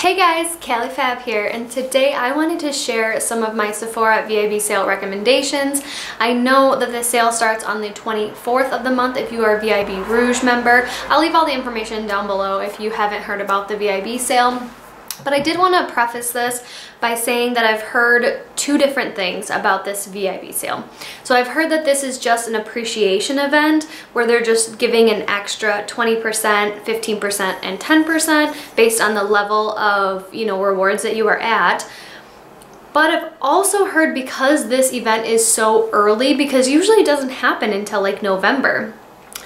Hey guys, Callie Fab here, and today I wanted to share some of my Sephora VIB sale recommendations. I know that the sale starts on the 24th of the month if you are a VIB Rouge member. I'll leave all the information down below if you haven't heard about the VIB sale. But I did want to preface this by saying that I've heard two different things about this VIB sale. So I've heard that this is just an appreciation event where they're just giving an extra 20%, 15%, and 10% based on the level of, rewards that you are at. But I've also heard because this event is so early, because usually it doesn't happen until like November.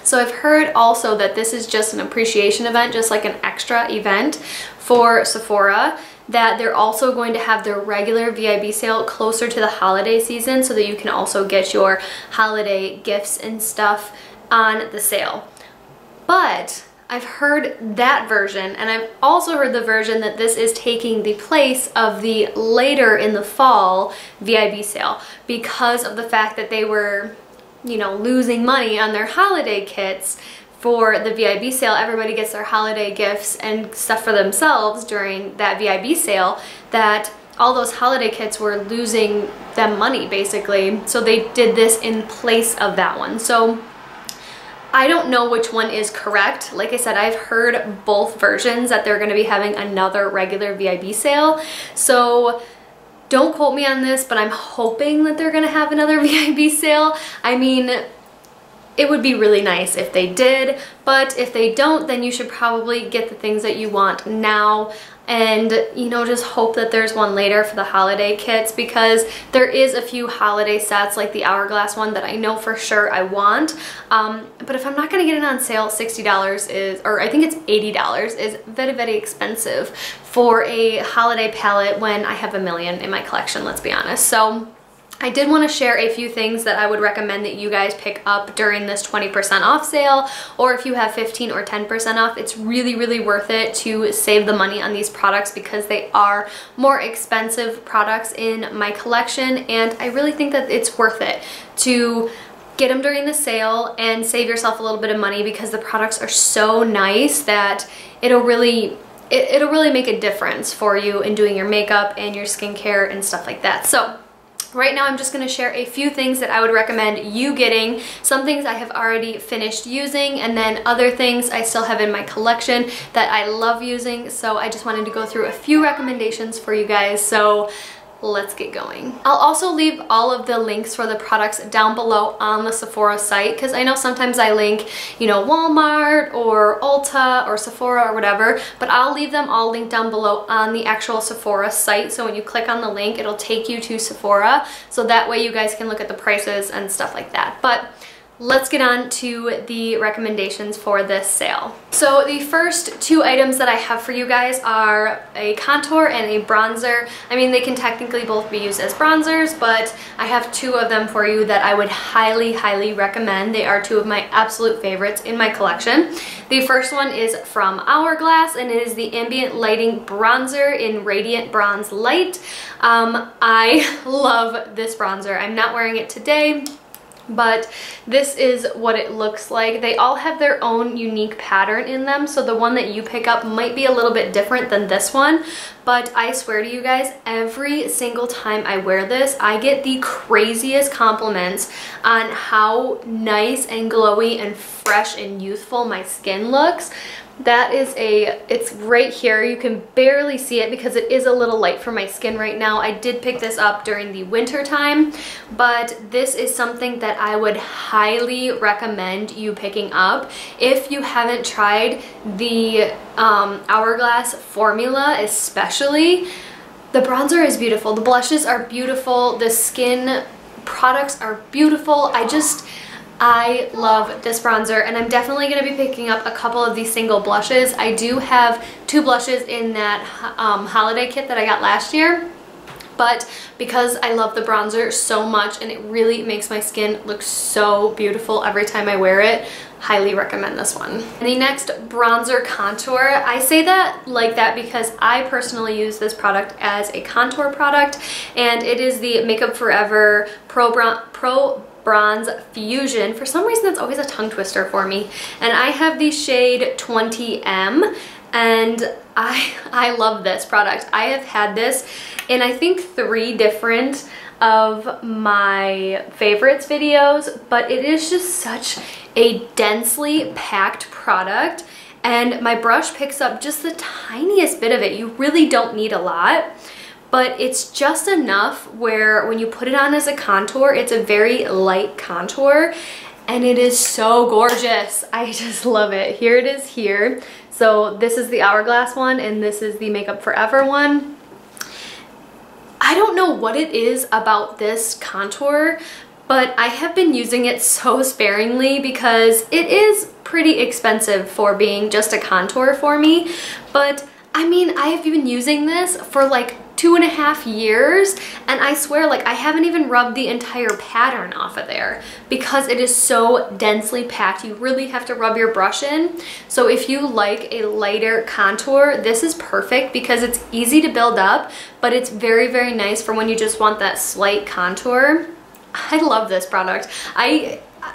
So I've heard also that this is just an appreciation event, just like an extra event for Sephora, that they're also going to have their regular VIB sale closer to the holiday season so that you can also get your holiday gifts and stuff on the sale. But I've heard that version, and I've also heard the version that this is taking the place of the later in the fall VIB sale because of the fact that they were losing money on their holiday kits. For the VIB sale, everybody gets their holiday gifts and stuff for themselves during that VIB sale, that all those holiday kits were losing them money basically. So they did this in place of that one. So I don't know which one is correct. Like I said, I've heard both versions that they're going to be having another regular VIB sale. So don't quote me on this, but I'm hoping that they're going to have another VIB sale. I mean, it would be really nice if they did, but if they don't, then you should probably get the things that you want now and, just hope that there's one later for the holiday kits, because there is a few holiday sets like the hourglass one that I know for sure I want. But if I'm not going to get it on sale, $60 is, or I think it's $80, is very, very expensive for a holiday palette when I have a million in my collection, let's be honest. So I did want to share a few things that I would recommend that you guys pick up during this 20% off sale, or if you have 15 or 10% off, it's really, really worth it to save the money on these products because they are more expensive products in my collection, and I really think that it's worth it to get them during the sale and save yourself a little bit of money because the products are so nice that it'll really make a difference for you in doing your makeup and your skincare and stuff like that. So right now I'm just going to share a few things that I would recommend you getting. Some things I have already finished using, and then other things I still have in my collection that I love using. So I just wanted to go through a few recommendations for you guys. So let's get going. I'll also leave all of the links for the products down below on the Sephora site, because I know sometimes I link, Walmart or Ulta or Sephora or whatever, but I'll leave them all linked down below on the actual Sephora site. So when you click on the link, it'll take you to Sephora, so that way you guys can look at the prices and stuff like that. But let's get on to the recommendations for this sale. So the first two items that I have for you guys are a contour and a bronzer. I mean, they can technically both be used as bronzers, but I have two of them for you that I would highly, highly recommend. They are two of my absolute favorites in my collection. The first one is from Hourglass, and it is the Ambient Lighting Bronzer in Radiant Bronze Light. I love this bronzer. I'm not wearing it today, but this is what it looks like. They all have their own unique pattern in them, so the one that you pick up might be a little bit different than this one, but I swear to you guys, every single time I wear this, I get the craziest compliments on how nice and glowy and fresh and youthful my skin looks. It's right here. You can barely see it because it is a little light for my skin right now. I did pick this up during the winter time, but this is something that I would highly recommend you picking up. If you haven't tried the Hourglass formula especially, the bronzer is beautiful. The blushes are beautiful. The skin products are beautiful. I love this bronzer, and I'm definitely going to be picking up a couple of these single blushes. I do have two blushes in that holiday kit that I got last year, but because I love the bronzer so much and it really makes my skin look so beautiful every time I wear it, highly recommend this one. And the next bronzer contour, I say that like that because I personally use this product as a contour product, and it is the Makeup Forever Pro Bronze Fusion. For some reason that's always a tongue twister for me, and I have the shade 20M, and I love this product. I have had this in I think 3 different of my favorites videos, but it is just such a densely packed product, and my brush picks up just the tiniest bit of it. You really don't need a lot, but it's just enough where when you put it on as a contour, it's a very light contour, and it is so gorgeous. I just love it. Here it is here. So this is the Hourglass one, and this is the Makeup Forever one. I don't know what it is about this contour, but I have been using it so sparingly because it is pretty expensive for being just a contour for me. But I mean, I have been using this for like 2.5 years, and I swear, like, I haven't even rubbed the entire pattern off of there because it is so densely packed. You really have to rub your brush in. So if you like a lighter contour, this is perfect because it's easy to build up, but it's very, very nice for when you just want that slight contour. I love this product.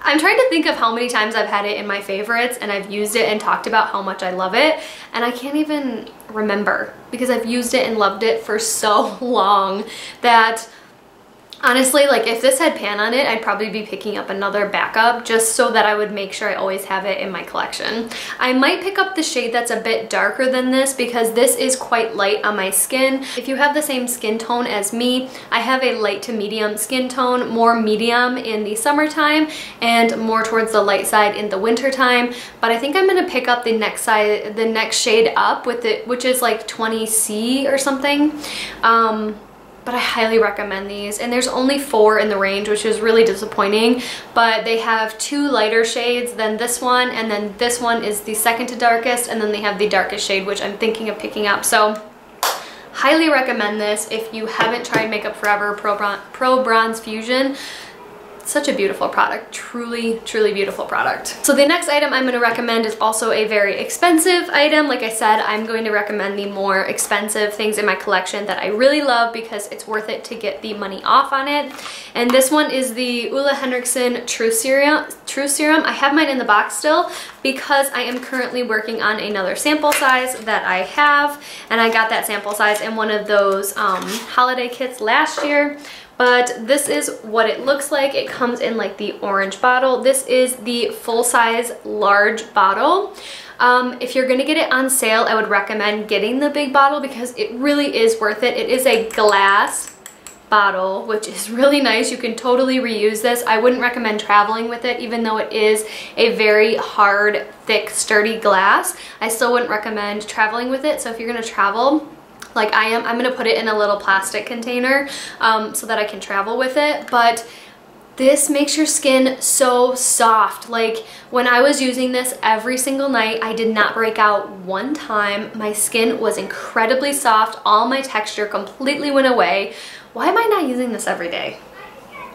I'm trying to think of how many times I've had it in my favorites and I've used it and talked about how much I love it, and I can't even remember because I've used it and loved it for so long that honestly, like, if this had pan on it, I'd probably be picking up another backup just so that I would make sure I always have it in my collection. I might pick up the shade that's a bit darker than this because this is quite light on my skin. If you have the same skin tone as me, I have a light to medium skin tone, more medium in the summertime and more towards the light side in the winter time. But I think I'm gonna pick up the next shade up with it, which is like 20C or something. But I highly recommend these, and there's only 4 in the range, which is really disappointing, but they have 2 lighter shades than this one, and then this one is the second to darkest, and then they have the darkest shade, which I'm thinking of picking up. So highly recommend this if you haven't tried Makeup Forever Pro Bronze Fusion. Such a beautiful product, truly, truly beautiful product. So the next item I'm going to recommend is also a very expensive item. Like I said, I'm going to recommend the more expensive things in my collection that I really love because it's worth it to get the money off on it. And this one is the Ole Henriksen True Serum. I have mine in the box still because I am currently working on another sample size that I have, and I got that sample size in one of those holiday kits last year. But this is what it looks like. It comes in like the orange bottle. This is the full-size large bottle. If you're gonna get it on sale, I would recommend getting the big bottle because it really is worth it. It is a glass bottle, which is really nice. You can totally reuse this. I wouldn't recommend traveling with it, even though it is a very hard, thick, sturdy glass. I still wouldn't recommend traveling with it. So if you're gonna travel, like I am, I'm gonna put it in a little plastic container so that I can travel with it. But this makes your skin so soft. Like when I was using this every single night, I did not break out one time. My skin was incredibly soft. All my texture completely went away. Why am I not using this every day?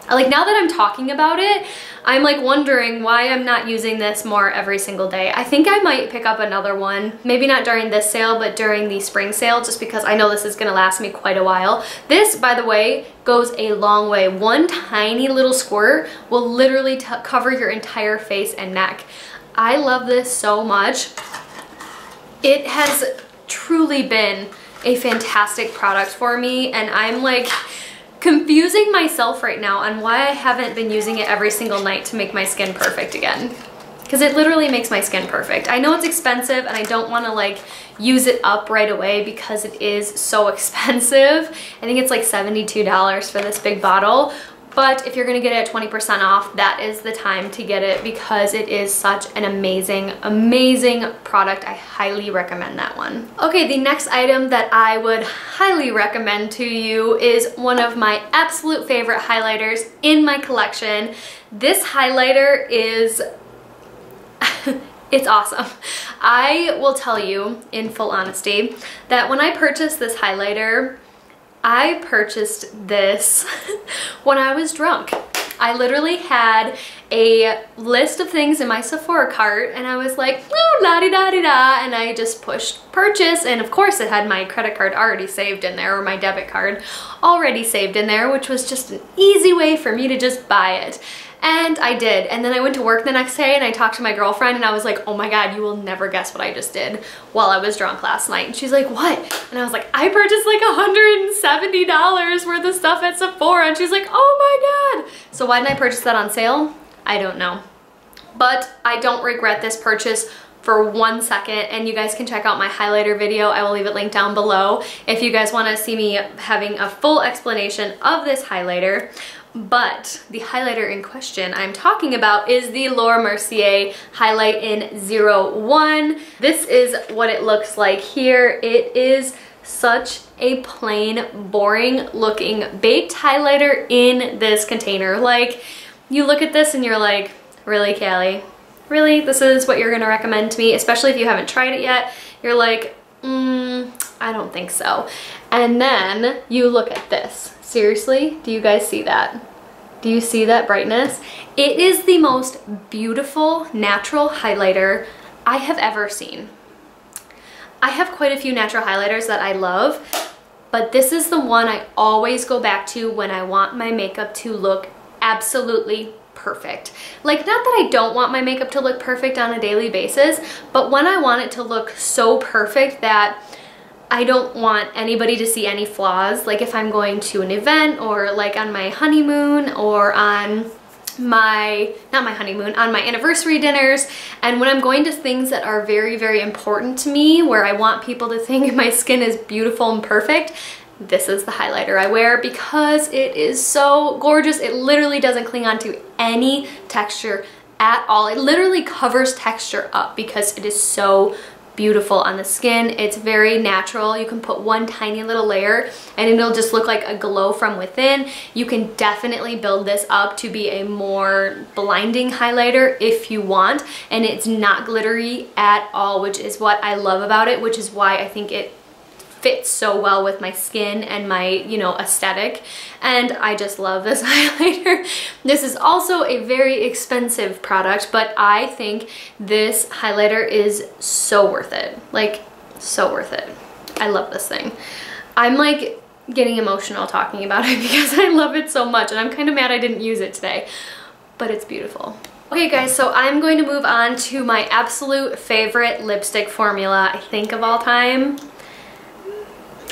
Like now that I'm talking about it, I'm like wondering why I'm not using this more every single day. I think I might pick up another one, maybe not during this sale, but during the spring sale, just because I know this is gonna last me quite a while. This, by the way, goes a long way. One tiny little squirt will literally cover your entire face and neck. I love this so much. It has truly been a fantastic product for me, and I'm like confusing myself right now on why I haven't been using it every single night to make my skin perfect again. Because it literally makes my skin perfect. I know it's expensive and I don't want to like use it up right away because it is so expensive. I think it's like $72 for this big bottle. But if you're gonna get it at 20% off, that is the time to get it because it is such an amazing, amazing product. I highly recommend that one. Okay, the next item that I would highly recommend to you is one of my absolute favorite highlighters in my collection. This highlighter is, it's awesome. I will tell you in full honesty that when I purchased this highlighter, I purchased this when I was drunk. I literally had a list of things in my Sephora cart and I was like, oh, la-di-da-di-da, and I just pushed purchase, and of course it had my credit card already saved in there, or my debit card already saved in there, which was just an easy way for me to just buy it. And I did. And then I went to work the next day and I talked to my girlfriend and I was like, oh my God, you will never guess what I just did while I was drunk last night. And she's like, what? And I was like, I purchased like $170 worth of stuff at Sephora. And she's like, oh my God. So why didn't I purchase that on sale? I don't know. But I don't regret this purchase for 1 second, and you guys can check out my highlighter video. I will leave it linked down below if you guys want to see me having a full explanation of this highlighter. But the highlighter in question I'm talking about is the Laura Mercier Highlight in 01. This is what it looks like here. It is such a plain, boring looking baked highlighter in this container. Like, you look at this and you're like, really, Callie? Really? This is what you're gonna recommend to me? Especially if you haven't tried it yet. You're like, I don't think so. And then you look at this. Seriously, do you guys see that? Do you see that brightness? It is the most beautiful natural highlighter I have ever seen. I have quite a few natural highlighters that I love, but this is the one I always go back to when I want my makeup to look absolutely perfect. Like, not that I don't want my makeup to look perfect on a daily basis, but when I want it to look so perfect that I don't want anybody to see any flaws, like if I'm going to an event or like on my honeymoon or on my, not my honeymoon, on my anniversary dinners, and when I'm going to things that are very, very important to me, where I want people to think my skin is beautiful and perfect, this is the highlighter I wear because it is so gorgeous. It literally doesn't cling onto any texture at all. It literally covers texture up because it is so beautiful on the skin. It's very natural. You can put one tiny little layer and it'll just look like a glow from within. You can definitely build this up to be a more blinding highlighter if you want, and it's not glittery at all, which is what I love about it, which is why I think it fits so well with my skin and my, you know, aesthetic. And I just love this highlighter. This is also a very expensive product, but I think this highlighter is so worth it. Like, so worth it. I love this thing. I'm like getting emotional talking about it because I love it so much, and I'm kind of mad I didn't use it today, but it's beautiful. Okay guys, so I'm going to move on to my absolute favorite lipstick formula, I think, of all time.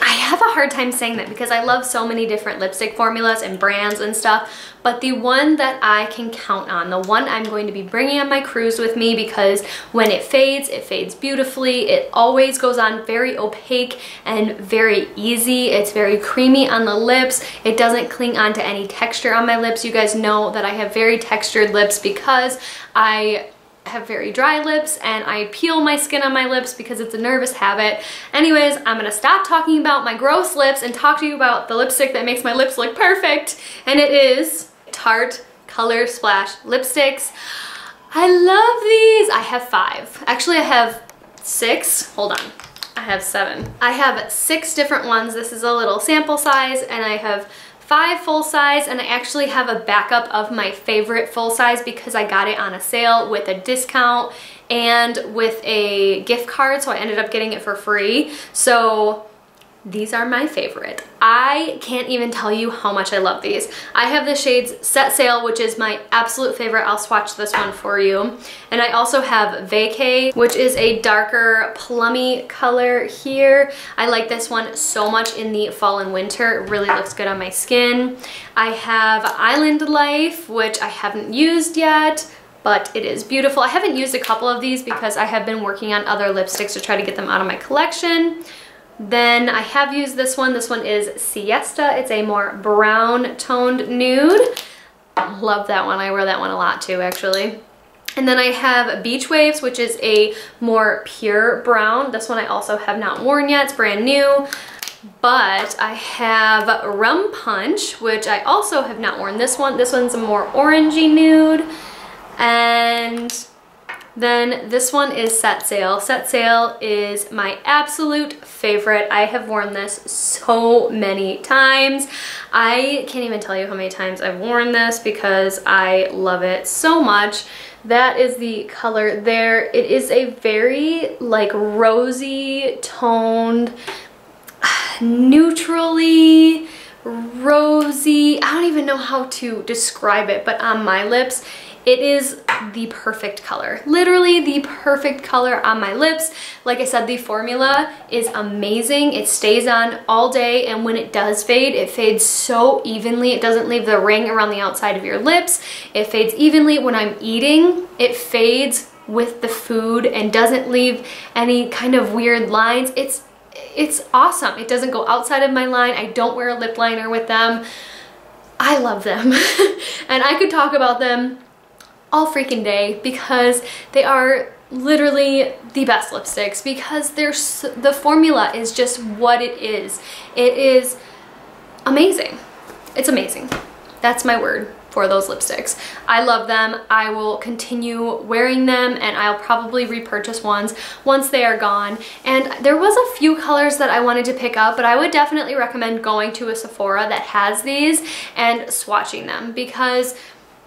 I have a hard time saying that because I love so many different lipstick formulas and brands and stuff, but the one that I can count on, the one I'm going to be bringing on my cruise with me, because when it fades beautifully. It always goes on very opaque and very easy. It's very creamy on the lips. It doesn't cling onto any texture on my lips. You guys know that I have very textured lips because I have very dry lips and I peel my skin on my lips because it's a nervous habit. Anyways, I'm gonna stop talking about my gross lips and talk to you about the lipstick that makes my lips look perfect, and it is Tarte Color Splash lipsticks. I love these. I have 5. Actually, I have 6. Hold on. I have 7. I have 6 different ones. This is a little sample size, and I have 5 full size, and I actually have a backup of my favorite full size because I got it on a sale with a discount and with a gift card, so I ended up getting it for free. So these are my favorite. I can't even tell you how much I love these. I have the shades Set Sail, which is my absolute favorite. I'll swatch this one for you. And I also have Vacay, which is a darker plummy color here. I like this one so much in the fall and winter. It really looks good on my skin. I have Island Life, which I haven't used yet, but it is beautiful. I haven't used a couple of these because I have been working on other lipsticks to try to get them out of my collection. Then I have used this one. This one is Siesta. It's a more brown toned nude. Love that one. I wear that one a lot too, actually. And then I have Beach Waves, which is a more pure brown. This one I also have not worn yet. It's brand new. But I have Rum Punch, which I also have not worn. This one's a more orangey nude. And then this one is Set Sail. Set Sail is my absolute favorite. I have worn this so many times. I can't even tell you how many times I've worn this because I love it so much. That is the color there. It is a very like rosy toned, neutrally rosy, I don't even know how to describe it, but on my lips, it is the perfect color. Literally the perfect color on my lips. Like I said, the formula is amazing. It stays on all day, and when it does fade, it fades so evenly. It doesn't leave the ring around the outside of your lips. It fades evenly. When I'm eating, it fades with the food and doesn't leave any kind of weird lines. It's awesome. It doesn't go outside of my line. I don't wear a lip liner with them. I love them. And I could talk about them all freaking day because they are literally the best lipsticks, because the formula is just what it is. It is amazing. It's amazing. That's my word for those lipsticks. I love them. I will continue wearing them, and I'll probably repurchase ones once they are gone. And there was a few colors that I wanted to pick up, but I would definitely recommend going to a Sephora that has these and swatching them, because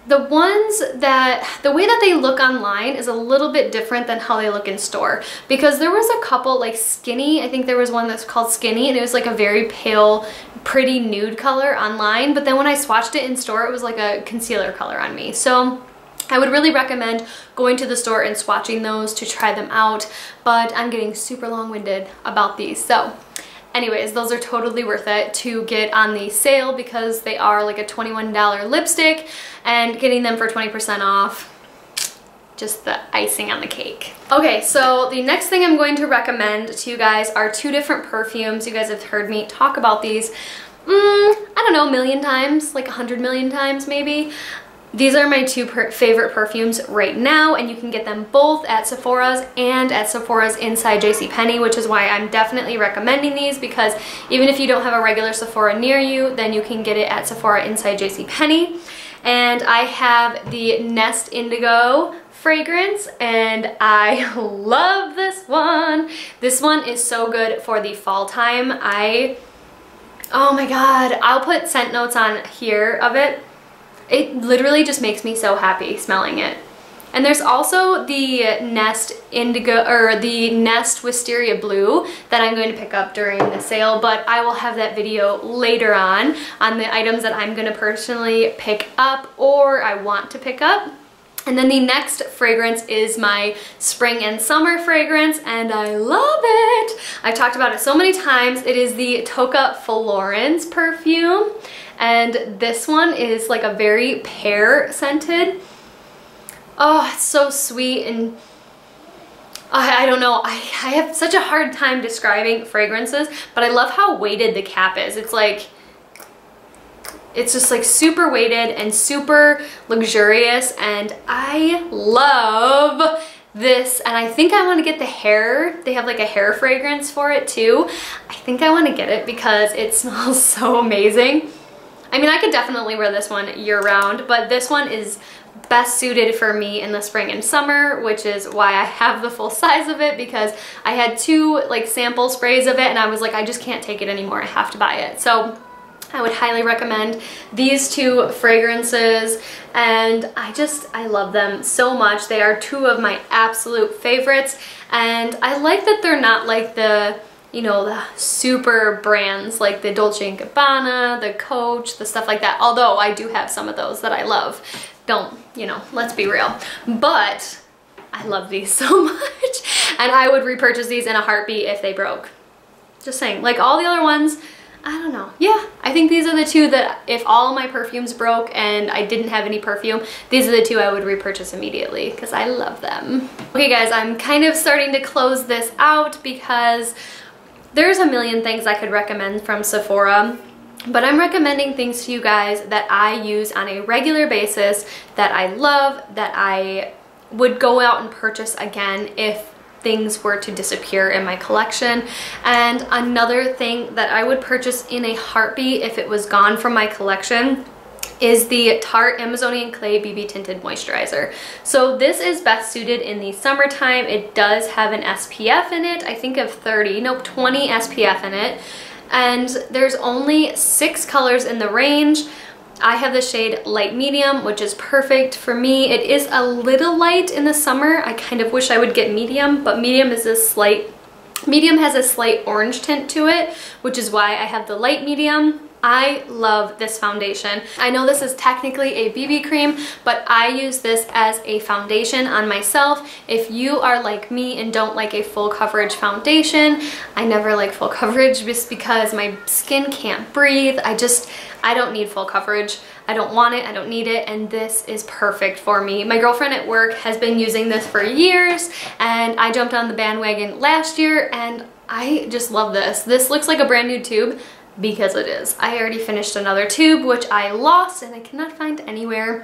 the way that they look online is a little bit different than how they look in store. Because there was a couple, like Skinny, I think there was one that's called Skinny, and it was like a very pale, pretty nude color online, but then when I swatched it in store, it was like a concealer color on me. So I would really recommend going to the store and swatching those to try them out, but I'm getting super long-winded about these. So anyways, those are totally worth it to get on the sale, because they are like a $21 lipstick, and getting them for 20% off, just the icing on the cake. Okay, so the next thing I'm going to recommend to you guys are two different perfumes. You guys have heard me talk about these, I don't know, a million times, like 100 million times maybe. These are my two favorite perfumes right now, and you can get them both at Sephora's and at Sephora's inside JCPenney, which is why I'm definitely recommending these, because even if you don't have a regular Sephora near you, then you can get it at Sephora inside JCPenney. And I have the Nest Indigo fragrance, and I love this one. This one is so good for the fall time. Oh my god, I'll put scent notes on here of it. It literally just makes me so happy smelling it. And there's also the Nest Indigo, or the Nest Wisteria Blue, that I'm going to pick up during the sale, but I will have that video later on the items that I'm going to personally pick up or I want to pick up. And then the next fragrance is my spring and summer fragrance, and I love it. I've talked about it so many times. It is the Tocca Florence perfume, and this one is like a very pear scented. Oh, it's so sweet, and I don't know, I have such a hard time describing fragrances, but I love how weighted the cap is. It's just like super weighted and super luxurious, and I love this. And I think I want to get the hair. They have like a hair fragrance for it too. I think I want to get it because it smells so amazing. I mean, I could definitely wear this one year round, but this one is best suited for me in the spring and summer, which is why I have the full size of it, because I had two like sample sprays of it and I was like, I just can't take it anymore. I have to buy it. So I would highly recommend these two fragrances, and I love them so much. They are two of my absolute favorites, and I like that they're not like the, you know, the super brands like the Dolce & Gabbana, the Coach, the stuff like that. Although I do have some of those that I love. Don't, you know, let's be real. But I love these so much, and I would repurchase these in a heartbeat if they broke. Just saying, like all the other ones, I don't know. Yeah, I think these are the two that if all my perfumes broke and I didn't have any perfume, these are the two I would repurchase immediately because I love them. Okay guys, I'm kind of starting to close this out because there's a million things I could recommend from Sephora, but I'm recommending things to you guys that I use on a regular basis, that I love, that I would go out and purchase again if things were to disappear in my collection. And another thing that I would purchase in a heartbeat if it was gone from my collection is the Tarte Amazonian Clay BB Tinted Moisturizer. So this is best suited in the summertime. It does have an SPF in it, I think of 20 SPF in it. And there's only 6 colors in the range. I have the shade light medium, which is perfect for me. It is a little light in the summer. I kind of wish I would get medium, but medium has a slight orange tint to it, which is why I have the light medium. I love this foundation. I know this is technically a BB cream, but I use this as a foundation on myself. If you are like me and don't like a full coverage foundation, I never like full coverage just because my skin can't breathe. I don't need full coverage. I don't want it, I don't need it, and this is perfect for me. My girlfriend at work has been using this for years, and I jumped on the bandwagon last year, and I just love this. This looks like a brand new tube, because it is. I already finished another tube, which I lost and I cannot find anywhere.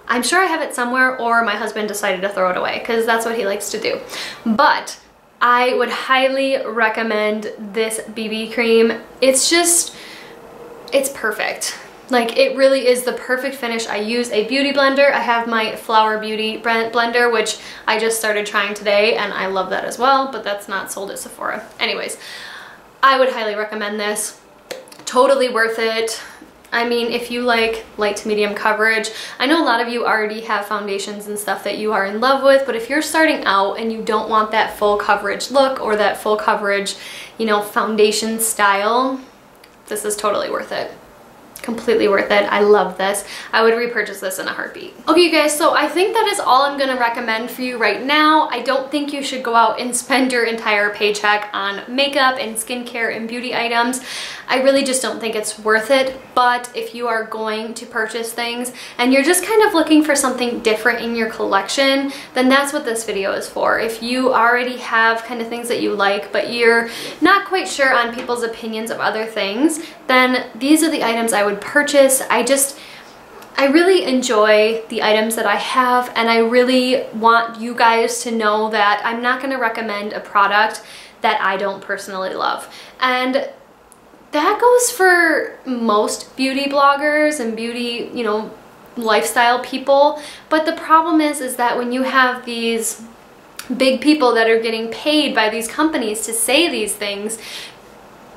I'm sure I have it somewhere, or my husband decided to throw it away because that's what he likes to do. But I would highly recommend this BB cream. It's perfect. Like, it really is the perfect finish. I use a beauty blender. I have my Flower Beauty blender, which I just started trying today, and I love that as well, but that's not sold at Sephora. Anyways, I would highly recommend this. Totally worth it. I mean, if you like light to medium coverage, I know a lot of you already have foundations and stuff that you are in love with, but if you're starting out and you don't want that full coverage look or that full coverage, you know, foundation style, this is totally worth it. Completely worth it. I love this. I would repurchase this in a heartbeat. Okay, you guys, so I think that is all I'm gonna recommend for you right now. I don't think you should go out and spend your entire paycheck on makeup and skincare and beauty items. I really just don't think it's worth it, but if you are going to purchase things and you're just kind of looking for something different in your collection, then that's what this video is for. If you already have kind of things that you like, but you're not quite sure on people's opinions of other things, then these are the items I would purchase. I really enjoy the items that I have, and I really want you guys to know that I'm not going to recommend a product that I don't personally love. And that goes for most beauty bloggers and beauty, you know, lifestyle people. But the problem is that when you have these big people that are getting paid by these companies to say these things,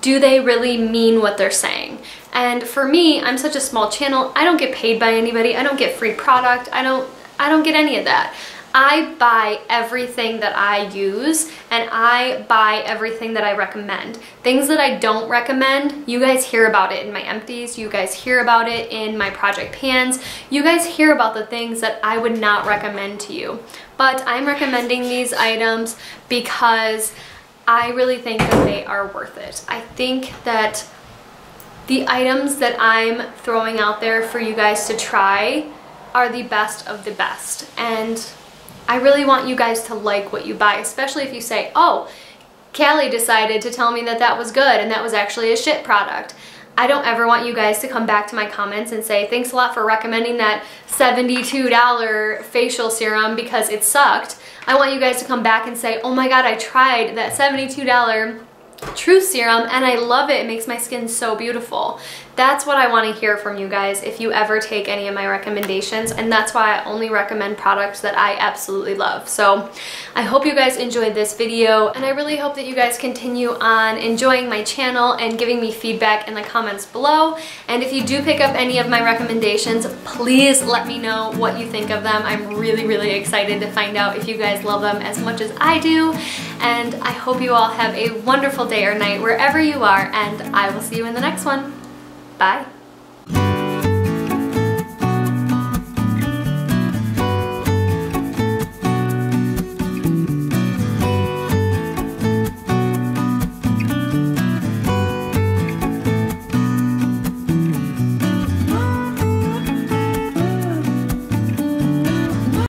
do they really mean what they're saying? And for me, I'm such a small channel, I don't get paid by anybody, I don't get free product, I don't get any of that. I buy everything that I use, and I buy everything that I recommend. Things that I don't recommend, you guys hear about it in my empties, you guys hear about it in my project pans, you guys hear about the things that I would not recommend to you. But I'm recommending these items because I really think that they are worth it. I think that the items that I'm throwing out there for you guys to try are the best of the best. And I really want you guys to like what you buy, especially if you say, oh, Callie decided to tell me that that was good and that was actually a shit product. I don't ever want you guys to come back to my comments and say, thanks a lot for recommending that $72 facial serum because it sucked. I want you guys to come back and say, oh my god, I tried that $72 True Serum and I love it. It makes my skin so beautiful. That's what I want to hear from you guys if you ever take any of my recommendations, and that's why I only recommend products that I absolutely love. So I hope you guys enjoyed this video, and I really hope that you guys continue on enjoying my channel and giving me feedback in the comments below. And if you do pick up any of my recommendations, please let me know what you think of them. I'm really excited to find out if you guys love them as much as I do. And I hope you all have a wonderful day or night wherever you are, and I will see you in the next one. Bye.